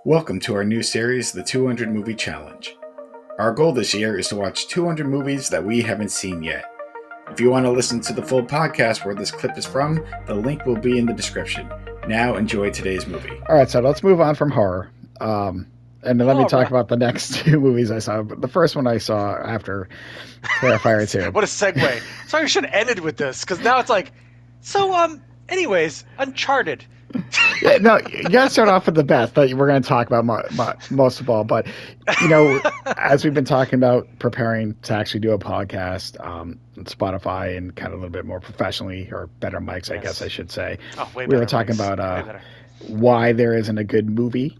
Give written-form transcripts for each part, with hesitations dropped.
Welcome to our new series, the 200 Movie Challenge. Our goal this year is to watch 200 movies that we haven't seen yet. If you want to listen to the full podcast where this clip is from, the link will be in the description. Now enjoy today's movie. All right, so let's move on from horror. And then let me talk about the next two movies I saw. The first one I saw after Terrifier 2. What a segue. Sorry, I should have ended with this, because now it's like, anyways, Uncharted. Yeah, no, you got to start off with the best that we're going to talk about most of all. But, as we've been talking about preparing to actually do a podcast on Spotify and kind of a little bit more professionally, or better mics, I guess I should say. Oh, way we better were talking mics. about why there isn't a good movie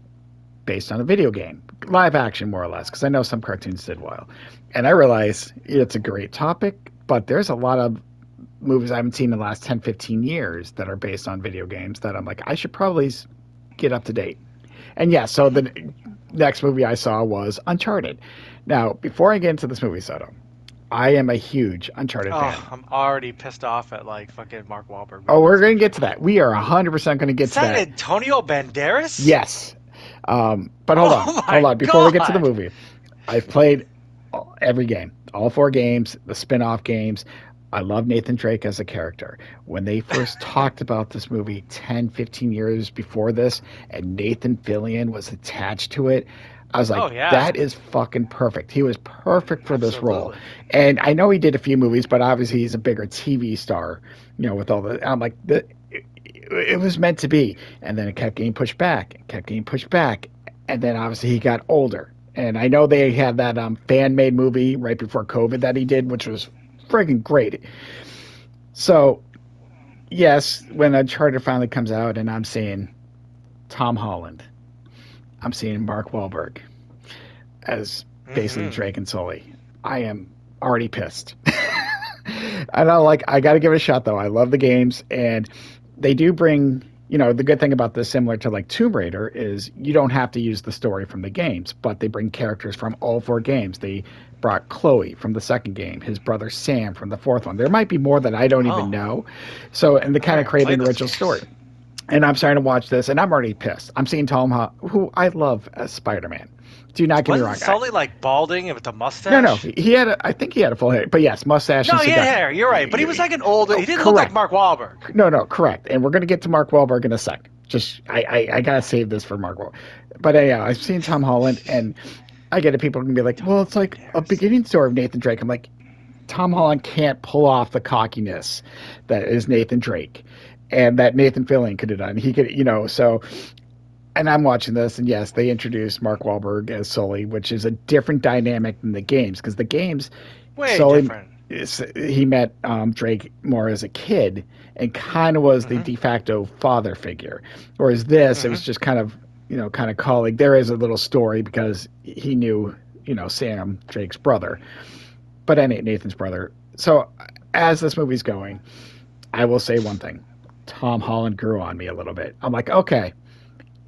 based on a video game, live action more or less, because I know some cartoons did well. And I realize it's a great topic, but there's a lot of movies I haven't seen in the last 10, 15 years that are based on video games that I'm like, I should probably get up to date. And yeah, so the next movie I saw was Uncharted. Now, before I get into this movie, Soto, I am a huge Uncharted fan. I'm already pissed off at fucking Mark Wahlberg. Oh, we're going to get to that. We are 100% going to get to that. Is that Antonio Banderas? Yes. But hold on. Before we get to the movie, I've played every game, all 4 games, the spin-off games. I love Nathan Drake as a character. When they first talked about this movie 10, 15 years before this, and Nathan Fillion was attached to it, I was like, that is fucking perfect. He was perfect for this role. And I know he did a few movies, but obviously he's a bigger TV star, with all the... I'm like, it was meant to be. And then it kept getting pushed back, and then obviously he got older. And I know they had that fan-made movie right before COVID that he did, which was friggin' great. So, yes, when Uncharted finally comes out and I'm seeing Tom Holland, I'm seeing Mark Wahlberg as basically Drake and Sully, I am already pissed. I got to give it a shot, though. I love the games, and they do bring, the good thing about this, similar to like Tomb Raider, is you don't have to use the story from the games, but they bring characters from all 4 games. They brought Chloe from the second game, his brother Sam from the 4th one. There might be more that I don't even know. So, and they kind of create an original story. And I'm starting to watch this, and I'm already pissed. I'm seeing Tom Holland, who I love as Spider-Man. Do not get me wrong. Wasn't Sully balding with a mustache? No. I think he had a full hair. But yes, mustache. No, he had hair. You're right. But he was like an older. He didn't look like Mark Wahlberg. No, correct. And we're going to get to Mark Wahlberg in a sec. Just, I got to save this for Mark Wahlberg. But yeah, I've seen Tom Holland, and I get it. People are going to be like, well, it's like a beginning story of Nathan Drake. I'm like, Tom Holland can't pull off the cockiness that is Nathan Drake. And that Nathan Fillion could have done. He could, so... And I'm watching this, and yes, they introduced Mark Wahlberg as Sully, which is a different dynamic than the games, because the games, Sully, different. He met Drake more as a kid and kind of was the de facto father figure. Whereas this, it was just kind of colleague. There is a little story because he knew, Sam, Drake's brother, but Nathan's brother. So as this movie's going, I will say one thing. Tom Holland grew on me a little bit. I'm like, okay.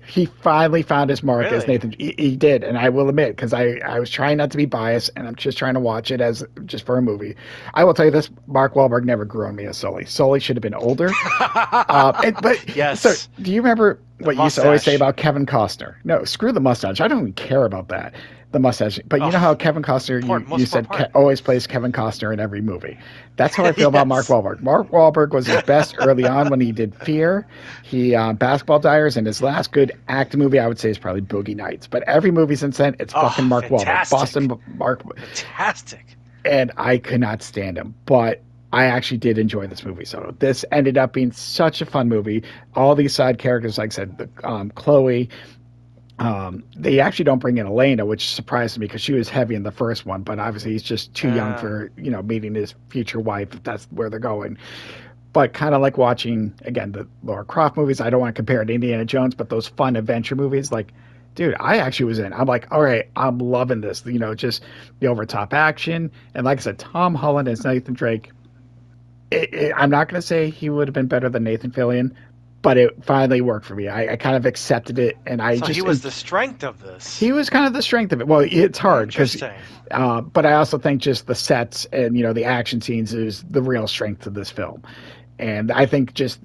He finally found his mark as Nathan. He did, and I will admit, because I was trying not to be biased, and I'm just trying to watch it as just for a movie. I will tell you this: Mark Wahlberg never grew on me as Sully. Sully should have been older. But yes. So, do you remember what you used to always say about Kevin Costner? No, screw the mustache. I don't even care about that. The mustache. But you know how Kevin Costner, you said always plays Kevin Costner in every movie. That's how I feel about Mark Wahlberg. Mark Wahlberg was his best early on when he did Fear. He Basketball Diaries, and his last good acting movie I would say is probably Boogie Nights. But every movie since then, it's fucking Mark Wahlberg. Boston Mark. Fantastic. And I could not stand him. But I actually did enjoy this movie. So this ended up being such a fun movie. All these side characters, like I said, Chloe. They actually don't bring in Elena, which surprised me because she was heavy in the first one, but obviously he's just too young for, meeting his future wife, if that's where they're going. But kind of like watching, again, the Lara Croft movies. I don't want to compare it to Indiana Jones, but those fun adventure movies, like, dude, I actually was in. I'm like, all right, I'm loving this. Just the over-top action. And like I said, Tom Holland as Nathan Drake, I'm not going to say he would have been better than Nathan Fillion, but it finally worked for me. I kind of accepted it, and he was the strength of this. He was kind of the strength of it. Well, it's hard because, but I also think just the sets and the action scenes is the real strength of this film, and I think just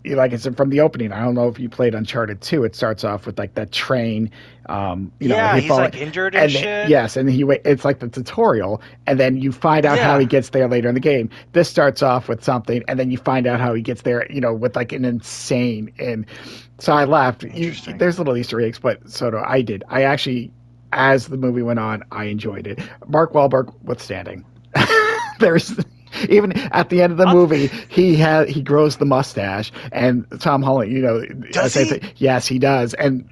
like I said from the opening, I don't know if you played Uncharted 2. It starts off with like that train, Yeah, he he's fall, like injured and and then, shit. yes, and it's like the tutorial, and then you find out how he Yeah. gets there later in the game. This starts off with something, and then you find out how he gets there, with like an insane. And so I laughed. Interesting. There's little Easter eggs, but so do I. Did I actually? As the movie went on, I enjoyed it. Mark Wahlberg withstanding. There's even at the end of the movie, he grows the mustache, and Tom Holland, Does he? yes, he does, and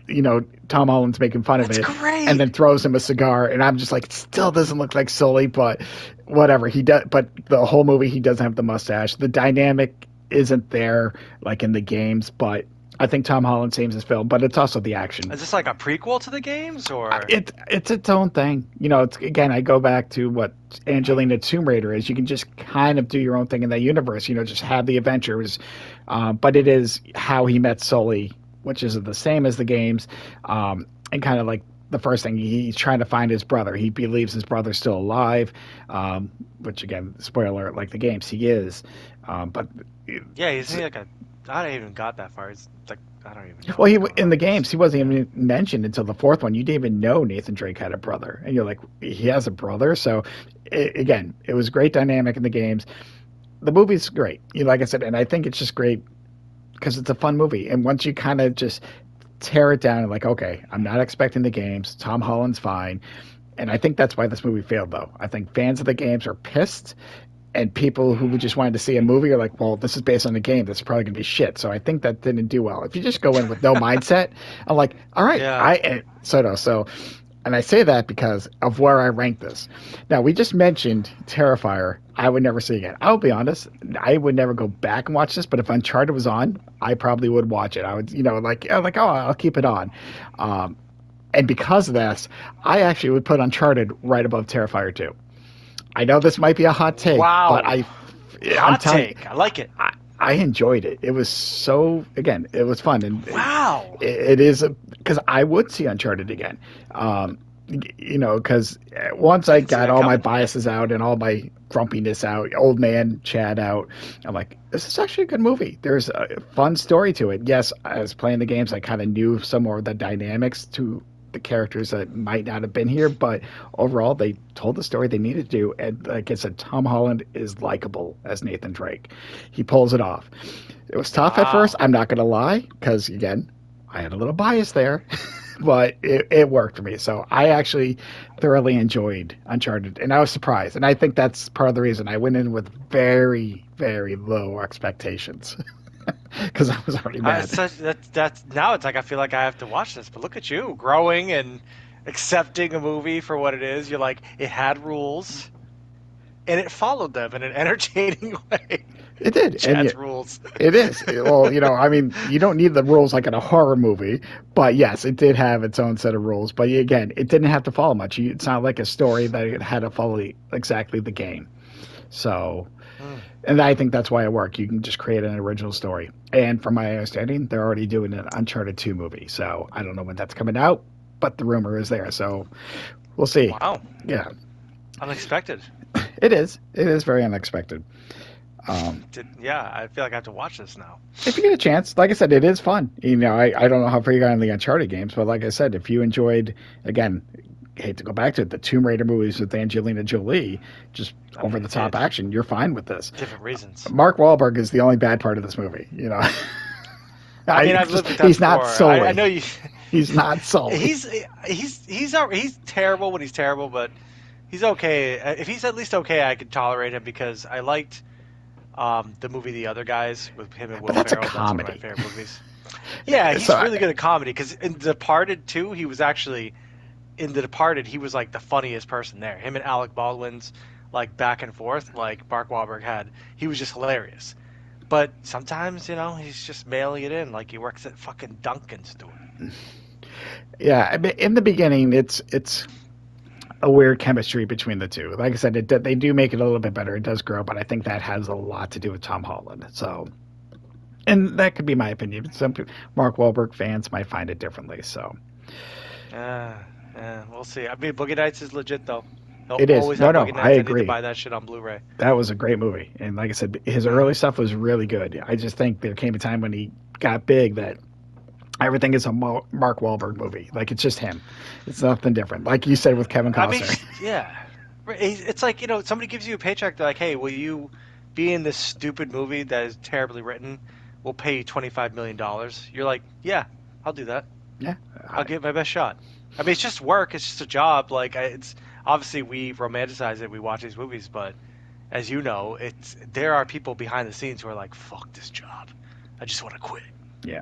Tom Holland's making fun of That's it, great. and then throws him a cigar, and I'm just like, it still doesn't look like Sully, but whatever he does. But the whole movie, he doesn't have the mustache. The dynamic isn't there like in the games, but I think Tom Holland saves his film, but it's also the action. Is this like a prequel to the games, or It's its own thing. It's again. I go back to what Angelina Tomb Raider is. You can just kind of do your own thing in that universe. Just have the adventures, but it is how he met Sully, which is the same as the games, and kind of like the first thing he's trying to find his brother. He believes his brother's still alive, which again, spoiler, like the games, he is. But yeah, he's like a. I don't even got that far. It's like I don't even know. well, in the games, he wasn't even mentioned until the fourth one. You didn't even know Nathan Drake had a brother, and you're like, he has a brother. So, again, it was great dynamic in the games. The movie's great, like I said, and I think it's just great because it's a fun movie. And once you kind of just tear it down, and like, okay, I'm not expecting the games. Tom Holland's fine, and I think that's why this movie failed. Though I think fans of the games are pissed. And people who just wanted to see a movie are like, well, this is based on the game. This is probably going to be shit. So I think that didn't do well. If you just go in with no mindset, I'm like, all right. Yeah. So, and I say that because of where I rank this. Now, we just mentioned Terrifier. I would never see again. I'll be honest. I would never go back and watch this. But if Uncharted was on, I probably would watch it. I would, oh, I'll keep it on. And because of this, I actually would put Uncharted right above Terrifier 2. I know this might be a hot take, Wow. but Hot take. I like it. I enjoyed it. It was so, again, it was fun. And Wow. it is, because I would see Uncharted again. Because once I got all my biases out and all my grumpiness out, old man Chad out, I'm like, this is actually a good movie. There's a fun story to it. Yes, I was playing the games. I kind of knew some more of the dynamics to the characters that might not have been here, but overall they told the story they needed to do. And like I said, Tom Holland is likable as Nathan Drake. He pulls it off. It was tough at first, I'm not gonna lie, because again, I had a little bias there. But it worked for me. So I actually thoroughly enjoyed Uncharted, and I was surprised. And I think that's part of the reason I went in with very, very low expectations. Because I was already mad. That's now it's like I feel like I have to watch this. But look at you growing and accepting a movie for what it is. You're like, it had rules, and it followed them in an entertaining way. It did. Chad's rules. It is. Well, I mean, you don't need the rules like in a horror movie, but yes, it did have its own set of rules. But again, it didn't have to follow much. It's not like a story that it had to follow exactly the game. So, and I think that's why it worked. You can just create an original story. And from my understanding, they're already doing an Uncharted 2 movie. So I don't know when that's coming out, but the rumor is there. So we'll see. Wow. Yeah. Unexpected. It is. It is very unexpected. I feel like I have to watch this now. If you get a chance, like I said, it is fun. I don't know how far you got in the Uncharted games, but like I said, if you enjoyed, again, hate to go back to it, the Tomb Raider movies with Angelina Jolie, just over the top action, you're fine with this. Different reasons. Mark Wahlberg is the only bad part of this movie. I mean, I've lived with that he's before. Not Sully. I know you. He's not Sully. He's terrible when he's terrible, but he's okay. If he's at least okay, I could tolerate him because I liked the movie The Other Guys with him and Will Ferrell. That's a comedy. That's one of my favorite movies. Yeah, he's really good at comedy because in Departed too, he was actually in The Departed. He was like the funniest person there. Him and Alec Baldwin's like back and forth, like Mark Wahlberg had. He was just hilarious. But sometimes, he's just mailing it in like he works at fucking Dunkin's doing. Yeah, I mean, in the beginning, it's a weird chemistry between the two. Like I said, they do make it a little bit better. It does grow, but I think that has a lot to do with Tom Holland. So, and that could be my opinion. Some Mark Wahlberg fans might find it differently. So, we'll see. I mean, Boogie Nights is legit though. He'll It is. always No, have no, Boogie I Nights. I need agree. to buy that shit on Blu-ray. That was a great movie. And like I said, his early stuff was really good. I just think there came a time when he got big that everything is a Mark Wahlberg movie. Like, it's just him. It's nothing different. Like you said with Kevin I mean, Costner. yeah. It's like, somebody gives you a paycheck. They're like, hey, will you be in this stupid movie that is terribly written? We'll pay you $25 million. You're like, yeah, I'll do that. Yeah. I'll give it my best shot. I mean, it's just work. It's just a job. Like, it's obviously we romanticize it. We watch these movies, but as you know, there are people behind the scenes who are like, fuck this job. I just want to quit. Yeah.